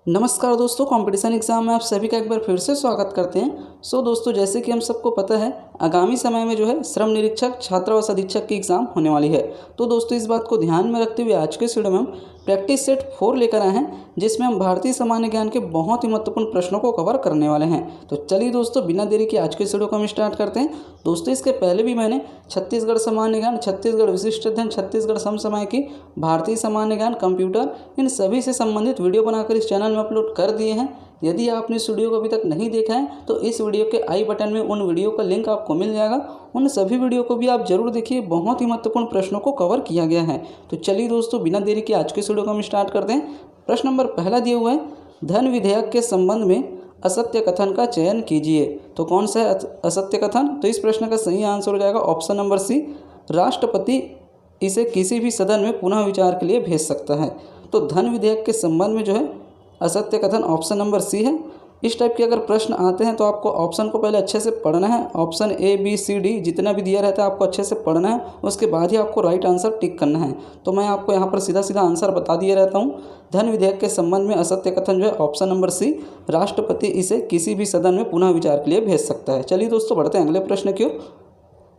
नमस्कार दोस्तों, competition exam में आप सभी का एक बार फिर से स्वागत करते हैं। दोस्तों, जैसे कि हम सबको पता है, आगामी समय में जो है श्रम निरीक्षक, छात्रावास अधीक्षक की एग्ज़ाम होने वाली है। तो दोस्तों, इस बात को ध्यान में रखते हुए आज के इस वीडियो में हम प्रैक्टिस सेट 4 लेकर आए हैं, जिसमें हम भारतीय सामान्य ज्ञान के बहुत ही महत्वपूर्ण प्रश्नों को कवर करने वाले हैं। तो चलिए दोस्तों, बिना देरी के आज के इस वीडियो को हम स्टार्ट करते हैं। दोस्तों, इसके पहले भी मैंने छत्तीसगढ़ सामान्य ज्ञान, छत्तीसगढ़ विशिष्ट अध्ययन, छत्तीसगढ़ समसामयिकी, भारतीय सामान्य ज्ञान, कंप्यूटर, इन सभी से संबंधित वीडियो बनाकर इस चैनल में अपलोड कर दिए हैं। यदि आपने इस वीडियो को अभी तक नहीं देखा है तो इस वीडियो के आई बटन में उन वीडियो का लिंक आपको मिल जाएगा। उन सभी वीडियो को भी आप जरूर देखिए, बहुत ही महत्वपूर्ण प्रश्नों को कवर किया गया है। तो चलिए दोस्तों, बिना देरी के आज के इस वीडियो को हम स्टार्ट करते हैं। प्रश्न नंबर पहला दिया हुआ है, धन विधेयक के संबंध में असत्य कथन का चयन कीजिए। तो कौन सा है असत्य कथन? तो इस प्रश्न का सही आंसर हो जाएगा ऑप्शन नंबर सी, राष्ट्रपति इसे किसी भी सदन में पुनः विचार के लिए भेज सकता है। तो धन विधेयक के संबंध में जो है असत्य कथन ऑप्शन नंबर सी है। इस टाइप के अगर प्रश्न आते हैं तो आपको ऑप्शन को पहले अच्छे से पढ़ना है। Option A B C D जितना भी दिया रहता है आपको अच्छे से पढ़ना है, उसके बाद ही आपको राइट आंसर टिक करना है। तो मैं आपको यहाँ पर सीधा सीधा आंसर बता दिया रहता हूँ। धन विधेयक के संबंध में असत्य कथन जो है ऑप्शन नंबर सी, राष्ट्रपति इसे किसी भी सदन में पुनः विचार के लिए भेज सकता है। चलिए दोस्तों, बढ़ते हैं अगले प्रश्न की ओर।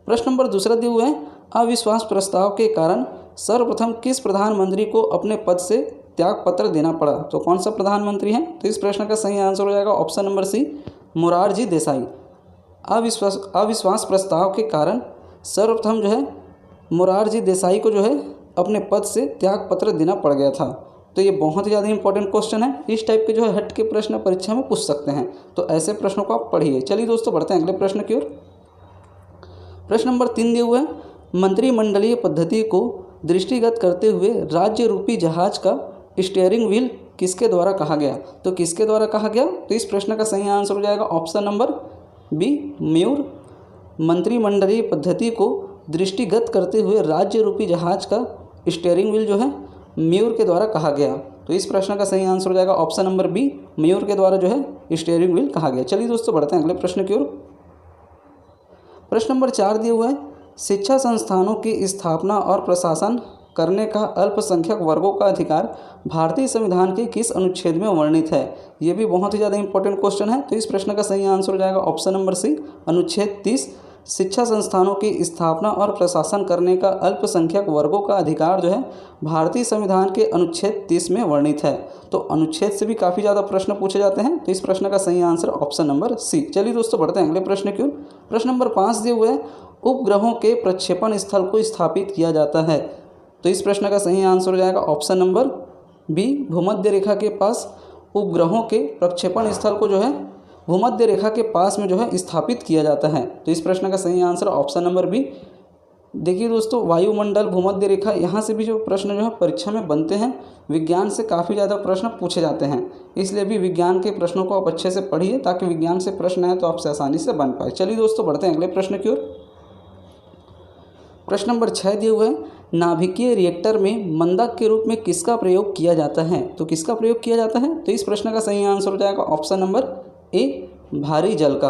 प्रश्न नंबर दूसरा दिया हुआ है, अविश्वास प्रस्ताव के कारण सर्वप्रथम किस प्रधानमंत्री को अपने पद से त्याग पत्र देना पड़ा? तो कौन सा प्रधानमंत्री है? तो इस प्रश्न का सही आंसर हो जाएगा option number C, Morarji Desai. अविश्वास प्रस्ताव के कारण सर्वप्रथम जो है मोरारजी देसाई को जो है अपने पद से त्याग पत्र देना पड़ गया था। तो ये बहुत ही ज़्यादा इंपॉर्टेंट क्वेश्चन है। इस टाइप के जो है हट के प्रश्न परीक्षा में पूछ सकते हैं, तो ऐसे प्रश्नों को आप पढ़िए। चलिए दोस्तों, बढ़ते हैं अगले प्रश्न की ओर। प्रश्न नंबर 3 दिया हुआ है, मंत्रिमंडलीय पद्धति को दृष्टिगत करते हुए राज्य रूपी जहाज का स्टीयरिंग व्हील किसके द्वारा कहा गया? तो किसके द्वारा कहा गया? तो इस प्रश्न का सही आंसर हो जाएगा ऑप्शन नंबर बी, मयूर। मंत्रिमंडलीय पद्धति को दृष्टिगत करते हुए राज्य रूपी जहाज का स्टीयरिंग व्हील जो है मयूर के द्वारा कहा गया। तो इस प्रश्न का सही आंसर हो जाएगा ऑप्शन नंबर बी, मयूर के द्वारा जो है स्टीयरिंग व्हील कहा गया। चलिए दोस्तों, बढ़ते हैं अगले प्रश्न की ओर। प्रश्न नंबर 4 दिया हुआ है, शिक्षा संस्थानों की स्थापना और प्रशासन करने का अल्पसंख्यक वर्गों का अधिकार भारतीय संविधान के किस अनुच्छेद में वर्णित है? ये भी बहुत ही ज़्यादा इंपॉर्टेंट क्वेश्चन है। तो इस प्रश्न का सही आंसर हो जाएगा ऑप्शन नंबर सी, अनुच्छेद 30। शिक्षा संस्थानों की स्थापना और प्रशासन करने का अल्पसंख्यक वर्गों का अधिकार जो है भारतीय संविधान के अनुच्छेद 30 में वर्णित है। तो अनुच्छेद से भी काफ़ी ज़्यादा प्रश्न पूछे जाते हैं। तो इस प्रश्न का सही आंसर ऑप्शन नंबर सी। चलिए दोस्तों, बढ़ते हैं अगले प्रश्न की ओर। प्रश्न नंबर 5 दिए हुए है, उपग्रहों के प्रक्षेपण स्थल को स्थापित किया जाता है। तो इस प्रश्न का सही आंसर हो जाएगा ऑप्शन नंबर बी, भूमध्य रेखा के पास उपग्रहों के प्रक्षेपण स्थल को जो है भूमध्य रेखा के पास में जो है स्थापित किया जाता है। तो इस प्रश्न का सही आंसर ऑप्शन नंबर बी। देखिए दोस्तों, वायुमंडल, भूमध्य रेखा, यहाँ से भी जो प्रश्न जो है परीक्षा में बनते हैं, विज्ञान से काफ़ी ज़्यादा प्रश्न पूछे जाते हैं। इसलिए भी विज्ञान के प्रश्नों को आप अच्छे से पढ़िए, ताकि विज्ञान से प्रश्न आए तो आपसे आसानी से बन पाए। चलिए दोस्तों, बढ़ते हैं अगले प्रश्न की ओर। प्रश्न नंबर 6 दिए हुए हैं, नाभिकीय रिएक्टर में मंदक के रूप में किसका प्रयोग किया जाता है? तो किसका प्रयोग किया जाता है? तो इस प्रश्न का सही आंसर हो जाएगा ऑप्शन नंबर ए, भारी जल का।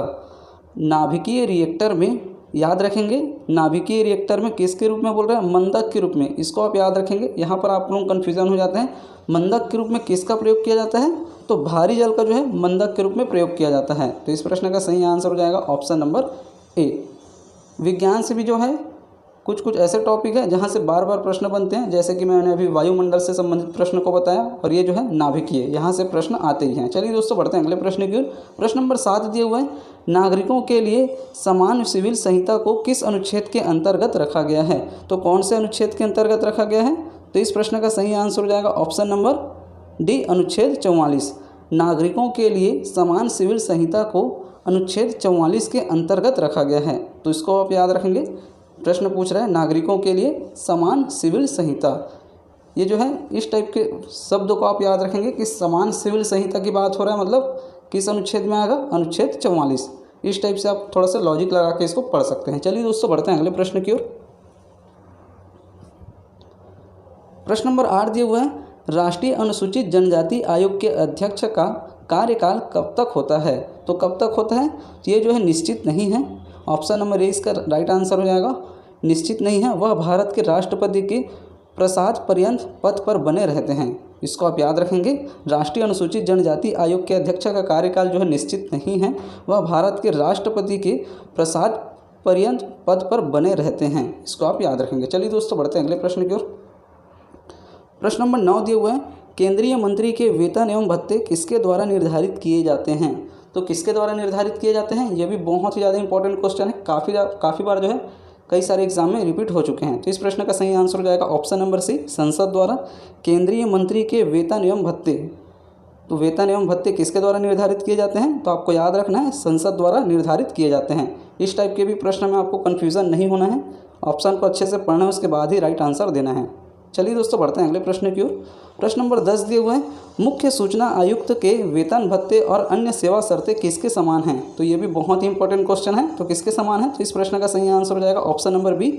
नाभिकीय रिएक्टर में, याद रखेंगे, नाभिकीय रिएक्टर में किसके रूप में बोल रहे हैं? मंदक के रूप में। इसको आप याद रखेंगे, यहाँ पर आप लोग कन्फ्यूजन हो जाते हैं। मंदक के रूप में किसका प्रयोग किया जाता है? तो भारी जल का जो है मंदक के रूप में प्रयोग किया जाता है। तो इस प्रश्न का सही आंसर हो जाएगा ऑप्शन नंबर ए। विज्ञान से भी जो है कुछ ऐसे टॉपिक है जहाँ से बार बार प्रश्न बनते हैं, जैसे कि मैंने अभी वायुमंडल से संबंधित प्रश्न को बताया, और ये जो है नाभिकीय, यहाँ से प्रश्न आते ही हैं। चलिए दोस्तों, बढ़ते हैं अगले प्रश्न की ओर। प्रश्न नंबर 7 दिए हुए हैं, नागरिकों के लिए समान सिविल संहिता को किस अनुच्छेद के अंतर्गत रखा गया है? तो कौन से अनुच्छेद के अंतर्गत रखा गया है? तो इस प्रश्न का सही आंसर हो जाएगा ऑप्शन नंबर डी, अनुच्छेद 44। नागरिकों के लिए समान सिविल संहिता को अनुच्छेद 44 के अंतर्गत रखा गया है। तो इसको आप याद रखेंगे। प्रश्न पूछ रहा है नागरिकों के लिए समान सिविल संहिता, ये जो है इस टाइप के शब्द को आप याद रखेंगे कि समान सिविल संहिता की बात हो रहा है, मतलब किस अनुच्छेद में आएगा? अनुच्छेद 44। इस टाइप से आप थोड़ा सा लॉजिक लगा के इसको पढ़ सकते हैं। चलिए दोस्तों, बढ़ते हैं अगले प्रश्न की ओर। प्रश्न नंबर 8 दिए हुए हैं, राष्ट्रीय अनुसूचित जनजाति आयोग के अध्यक्ष का कार्यकाल कब तक होता है? तो कब तक होता है? ये जो है निश्चित नहीं है। ऑप्शन नंबर ए इसका राइट आंसर हो जाएगा, निश्चित नहीं है। वह भारत के राष्ट्रपति के प्रसाद पर्यंत पद पर बने रहते हैं। इसको आप याद रखेंगे। राष्ट्रीय अनुसूचित जनजाति आयोग के अध्यक्ष का कार्यकाल जो है निश्चित नहीं है, वह भारत के राष्ट्रपति के प्रसाद पर्यंत पद पर बने रहते हैं। इसको आप याद रखेंगे। चलिए दोस्तों बढ़ते हैं अगले प्रश्न की ओर। प्रश्न नंबर 9 दिया हुआ है, केंद्रीय मंत्री के वेतन एवं भत्ते किसके द्वारा निर्धारित किए जाते हैं? तो किसके द्वारा निर्धारित किए जाते हैं, ये भी बहुत ही ज़्यादा इंपॉर्टेंट क्वेश्चन है। काफ़ी बार जो है कई सारे एग्जाम में रिपीट हो चुके हैं। तो इस प्रश्न का सही आंसर हो जाएगा ऑप्शन नंबर सी, संसद द्वारा। केंद्रीय मंत्री के वेतन एवं भत्ते, तो वेतन एवं भत्ते किसके द्वारा निर्धारित किए जाते हैं? तो आपको याद रखना है संसद द्वारा निर्धारित किए जाते हैं। इस टाइप के भी प्रश्न में आपको कन्फ्यूज़न नहीं होना है, ऑप्शन को अच्छे से पढ़ना है, उसके बाद ही राइट आंसर देना है। चलिए दोस्तों बढ़ते हैं अगले प्रश्न की ओर। प्रश्न नंबर 10 दिए हुए हैं, मुख्य सूचना आयुक्त के वेतन भत्ते और अन्य सेवा शर्तें किसके समान हैं? तो ये भी बहुत ही इंपॉर्टेंट क्वेश्चन है। तो किसके समान है? तो इस प्रश्न का सही आंसर हो जाएगा ऑप्शन नंबर बी,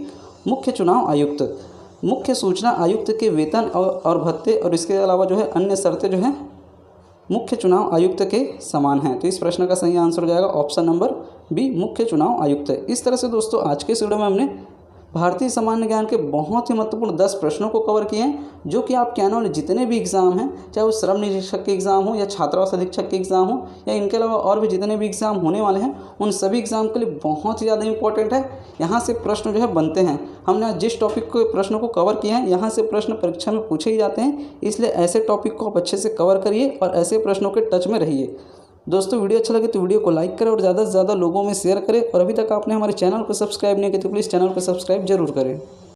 मुख्य चुनाव आयुक्त। मुख्य सूचना आयुक्त के वेतन और भत्ते और इसके अलावा जो है अन्य शर्तें जो है मुख्य चुनाव आयुक्त के समान हैं। तो इस प्रश्न का सही आंसर हो जाएगा ऑप्शन नंबर बी, मुख्य चुनाव आयुक्त। इस तरह से दोस्तों आज के इस वीडियो में हमने भारतीय सामान्य ज्ञान के बहुत ही महत्वपूर्ण 10 प्रश्नों को कवर किए हैं, जो कि आपके आने वाले जितने भी एग्जाम हैं, चाहे वो श्रम निरीक्षक के एग्ज़ाम हो या छात्रावास अधीक्षक के एग्ज़ाम हो या इनके अलावा और भी जितने भी एग्ज़ाम होने वाले हैं, उन सभी एग्ज़ाम के लिए बहुत ही ज़्यादा इंपॉर्टेंट है। यहाँ से प्रश्न जो है बनते हैं। हमने जिस टॉपिक के प्रश्नों को कवर किया है, यहाँ से प्रश्न परीक्षा में पूछे ही जाते हैं, इसलिए ऐसे टॉपिक को आप अच्छे से कवर करिए और ऐसे प्रश्नों के टच में रहिए। दोस्तों वीडियो अच्छा लगे तो वीडियो को लाइक करें और ज़्यादा से ज़्यादा लोगों में शेयर करें, और अभी तक आपने हमारे चैनल को सब्सक्राइब नहीं किया तो प्लीज़ चैनल को सब्सक्राइब जरूर करें।